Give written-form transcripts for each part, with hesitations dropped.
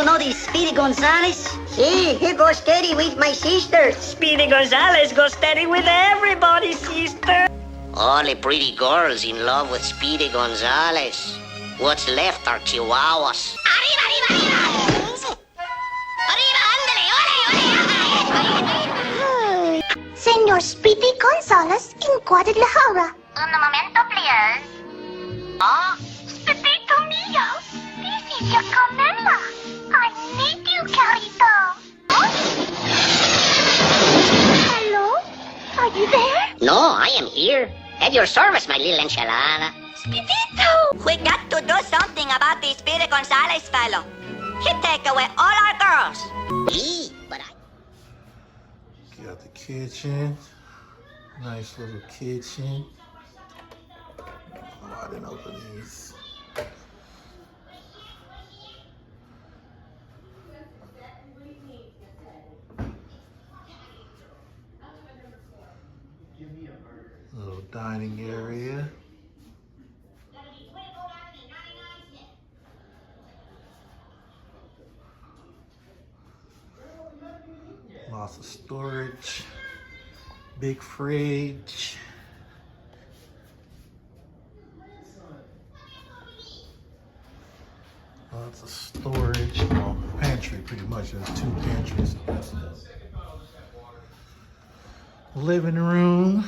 You know this Speedy Gonzales? See, he goes steady with my sister. Speedy Gonzales goes steady with everybody, sister. All the pretty girls in love with Speedy Gonzales. What's left are chihuahuas. Arriba, arriba, arriba! Arriba, ándale, ole, ole! Senor Speedy Gonzales in Guadalajara. Un momento, please. Ah? Speedito mio, this is your Camilla. I need you, Carito. Hello? Are you there? No, I am here. At your service, my little enchilada. Speedito! We got to do something about this Speedy Gonzales fellow. He take away all our girls. But I... Got the kitchen. Nice little kitchen. Oh, I didn't open these. Little dining area. Lots of storage. Big fridge. Lots of storage. Well, pantry pretty much. There's two pantries. Living room.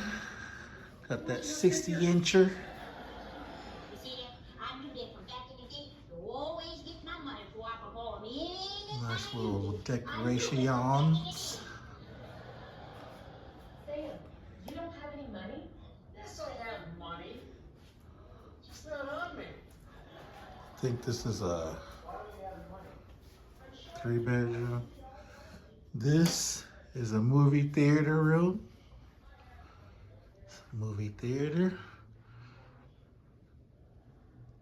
Got that 60-incher. Nice little decorations. You don't have any money? Yes, I have money. Just not on me. I think this is a 3-bedroom. This is a movie theater room. Movie theater.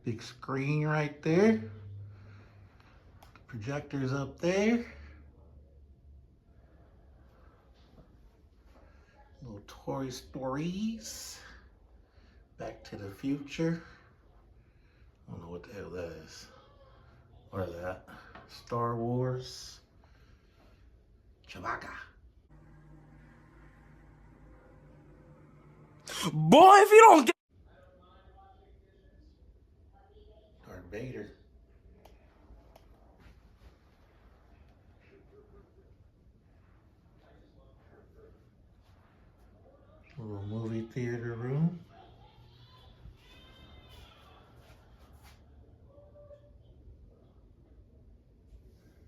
Big screen right there. Projectors up there. Little Toy Stories. Back to the Future. I don't know what the hell that is. Or that. Star Wars. Chewbacca. Boy, if you don't get Darth Vader. Little movie theater room.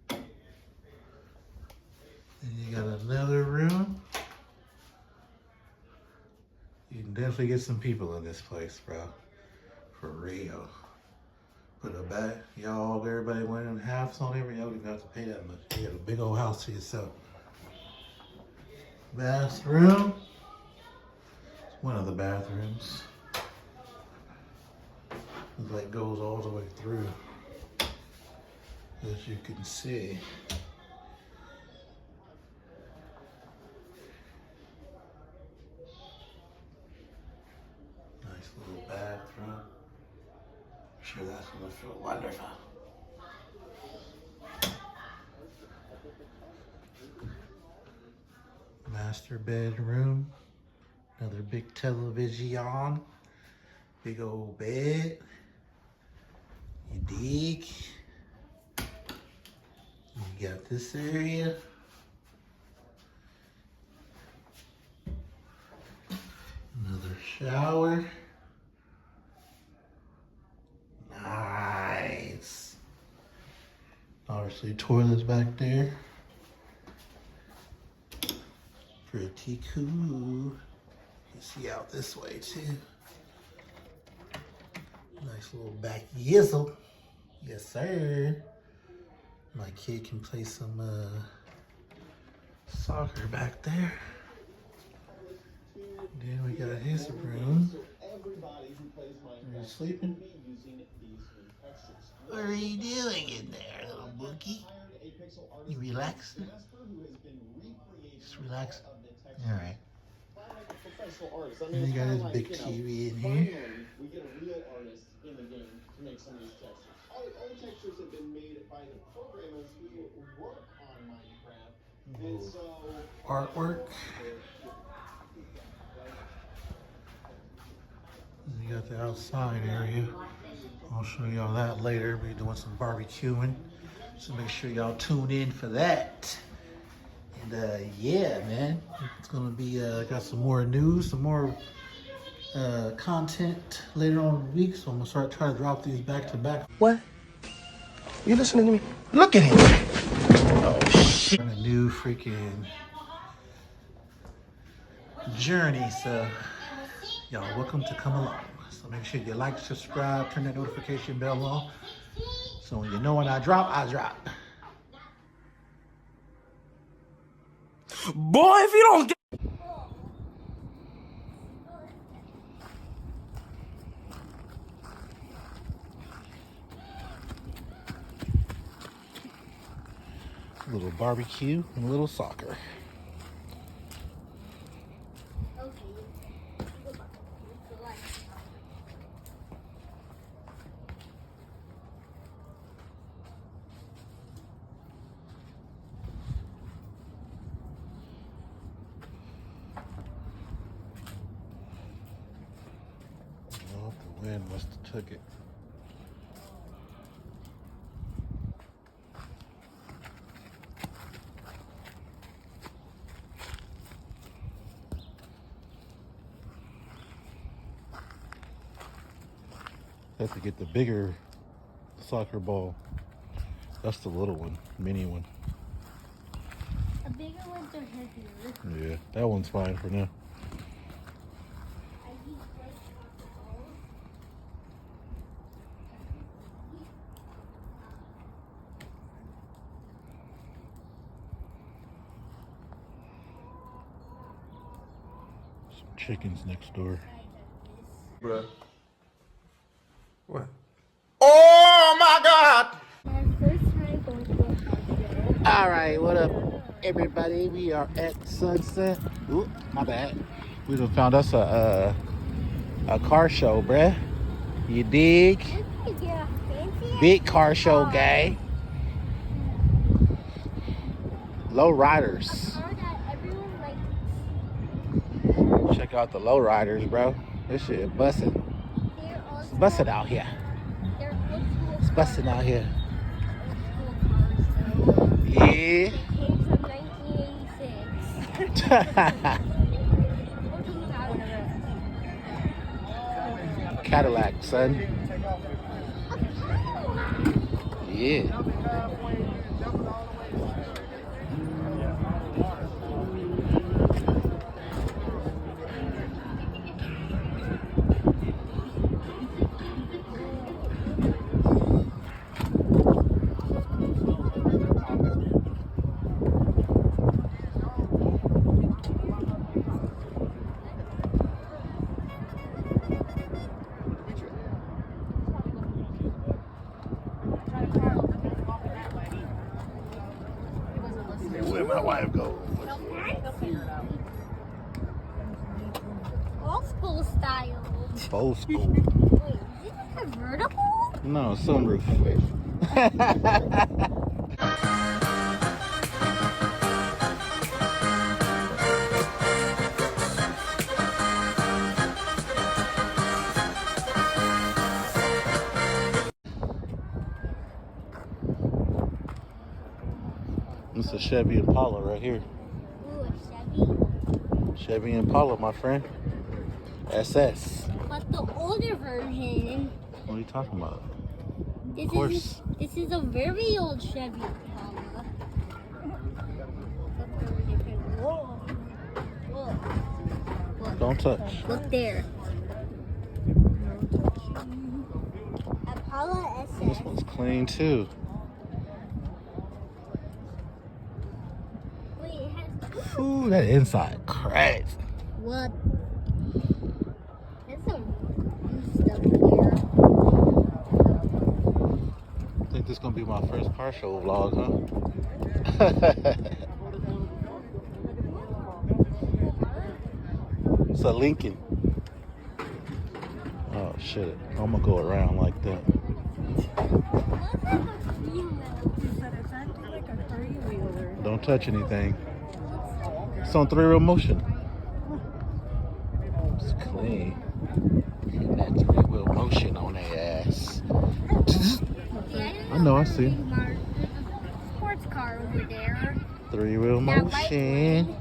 And you got another room. You can definitely get some people in this place, bro. For real. Put a back, y'all, everybody went in halves on every, y'all don't even have to pay that much. You got a big old house to yourself. Bathroom. One of the bathrooms. It like goes all the way through. As you can see. Nice little bathroom. I'm sure that's gonna feel wonderful. Master bedroom. Another big television. Big old bed. You dig? You got this area. Another shower. Nice. Obviously toilets back there. Pretty cool. You see out this way too. Nice little back yizzle. Yes, sir. My kid can play some soccer back there. Then we got his room. Are you sleeping? What are you doing in there, little bookie? You relaxing? Just relax. All right. And you got his big TV in here. all the textures have been made by the programmers who work on Minecraft. And so artwork. You got the outside area. I'll show y'all that later. We're doing some barbecuing. So make sure y'all tune in for that. And yeah, man, it's gonna be got some more news, some more content later on in the week. So I'm gonna try to drop these back to back. What? You listening to me? Look at him. Oh shit. A new freaking journey. So y'all welcome to come along. So make sure you like, subscribe, turn that notification bell on. So when you know when I drop, I drop. Boy, if you don't get A little barbecue and a little soccer. Oh, the wind must have took it. Have to get the bigger soccer ball. That's the little one, mini one. The bigger ones are heavier. Yeah, that one's fine for now. Some chickens next door. bruh. What? Oh my god! All right, what up, everybody? We are at Sunset. Ooh, my bad. We done found us a car show, bruh. You dig? Big car show, guy. Low riders. Check out the low riders, bro. This shit busting. It's busting out here. It's busting out here. Yeah. Cadillac, son. Yeah. Where my wife go? Old school style. Old school. Wait, is it a convertible? No, sunroof. It's a Chevy Impala right here. Ooh, a Chevy. Chevy Impala, my friend. SS. But the older version. What are you talking about? This Of course. This is a very old Chevy Impala. Whoa. Whoa. Look. Don't touch. Look there. Impala This SS. one's clean too. Wait, it has. Ooh, that inside cracked. What? There's some stuff here. I think this is gonna be my first car show vlog, huh? It's a Lincoln. Oh shit! I'm gonna go around like that. Don't touch anything. It's on 3-wheel motion. It's clean. That 3-wheel motion on their ass. I know, I see. Sports car over there. 3-wheel motion.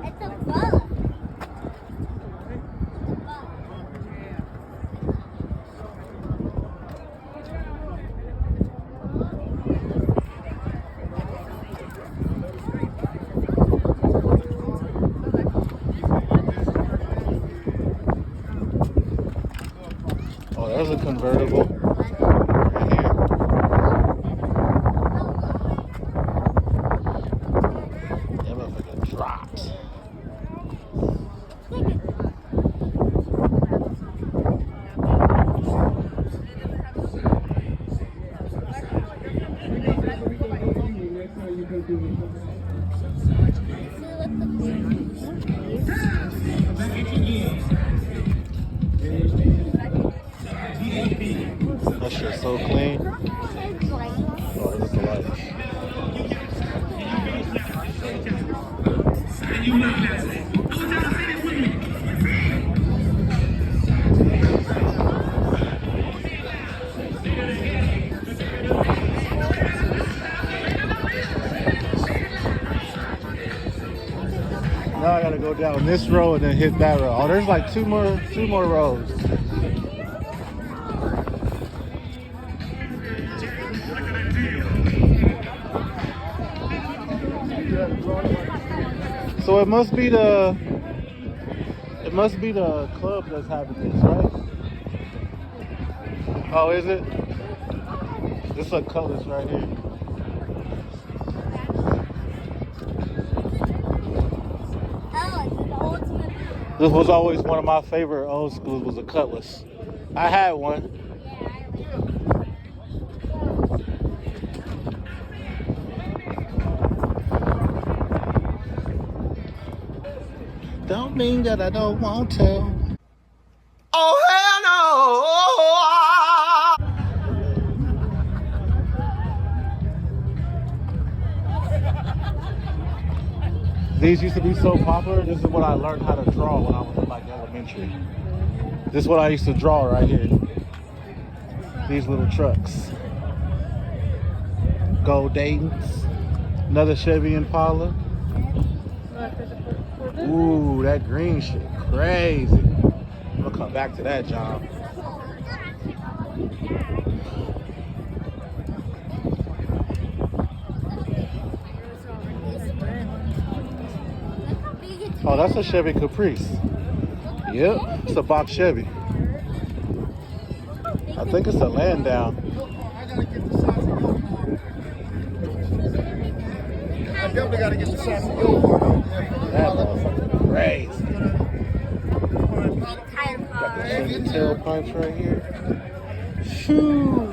It's a bug. Oh, there's a convertible. Right here. That motherfucker dropped. That shit's so clean. Oh, look at the lights. Now I gotta go down this road and then hit that road. Oh, there's like two more roads. So it must be the club that's having this, right? Oh, is it? This is a Cutlass right here. This was always one of my favorite old schools, was a Cutlass. I had one. Don't mean that I don't want to. Oh, hell no! These used to be so popular. This is what I learned how to draw when I was in like elementary. This is what I used to draw right here. These little trucks. Gold Dayton's. Another Chevy Impala. Ooh, that green shit crazy. I'm gonna come back to that, John. Oh, that's a Chevy Caprice. Yep, it's a box Chevy. I think it's a land down. I definitely gotta get the sassy go. That motherfucker crazy. Got the Chevy tailpipes right here. Shoo!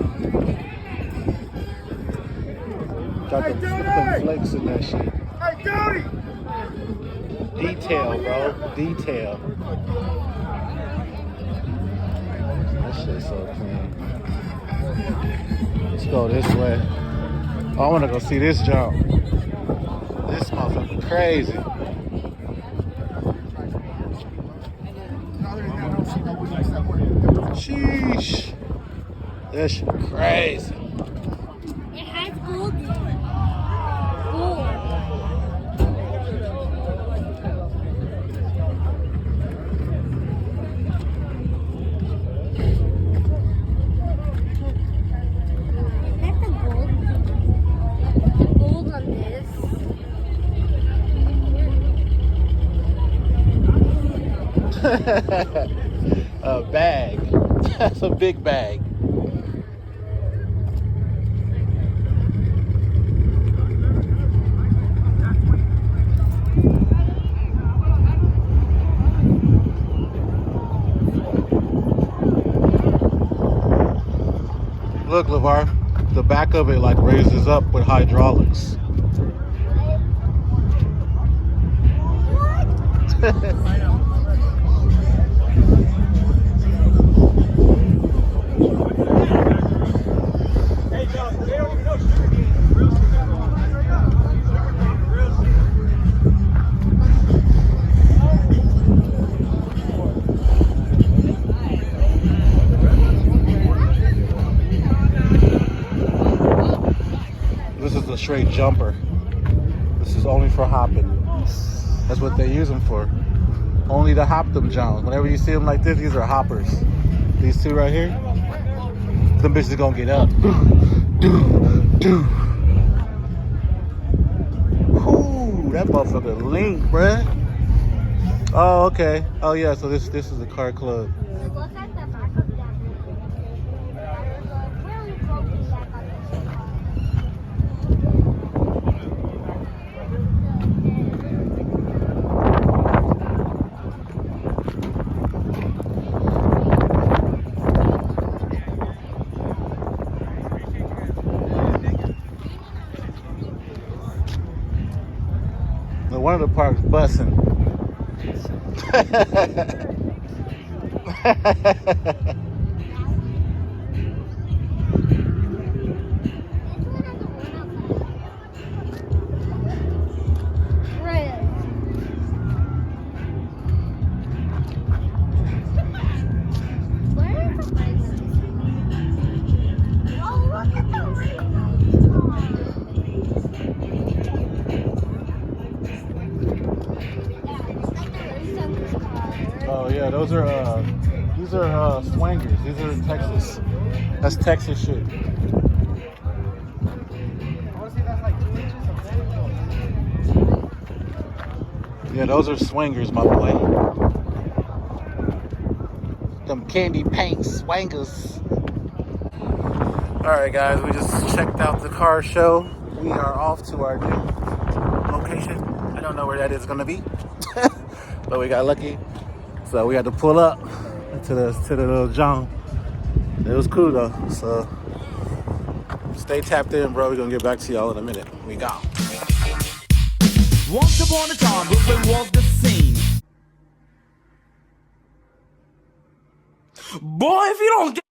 Got the flipping flakes in that shit. Hey, Jody! Detail, bro. Detail. That shit's so clean. Let's go this way. Oh, I wanna go see this jump. This motherfucker crazy. Sheesh. That shit crazy. It has gold in it. Gold. That's the gold. The gold on this. A bag. That's a big bag. Look, LeVar, the back of it like raises up with hydraulics. This is a straight jumper. This is only for hopping. That's what they use them for. Only to hop them, John. Whenever you see them like this, these are hoppers. These two right here, them bitches gonna get up. Ooh, that motherfucker link, bruh. Oh, okay. Oh yeah, so this is the car club. Look at the back of that. Really broken back on this car. No, one of the parks busting. Oh yeah, those are these are swangers. These are in Texas. That's Texas shit. Yeah, those are swangers, my boy. Them candy paint swangers. Alright guys, we just checked out the car show. We are off to our new location. I don't know where that is gonna be. But we got lucky. So we had to pull up to the little John. It was cool though. So stay tapped in, bro. We're gonna get back to y'all in a minute. We go. Once upon a time, Brooklyn was the scene. Boy, if you don't get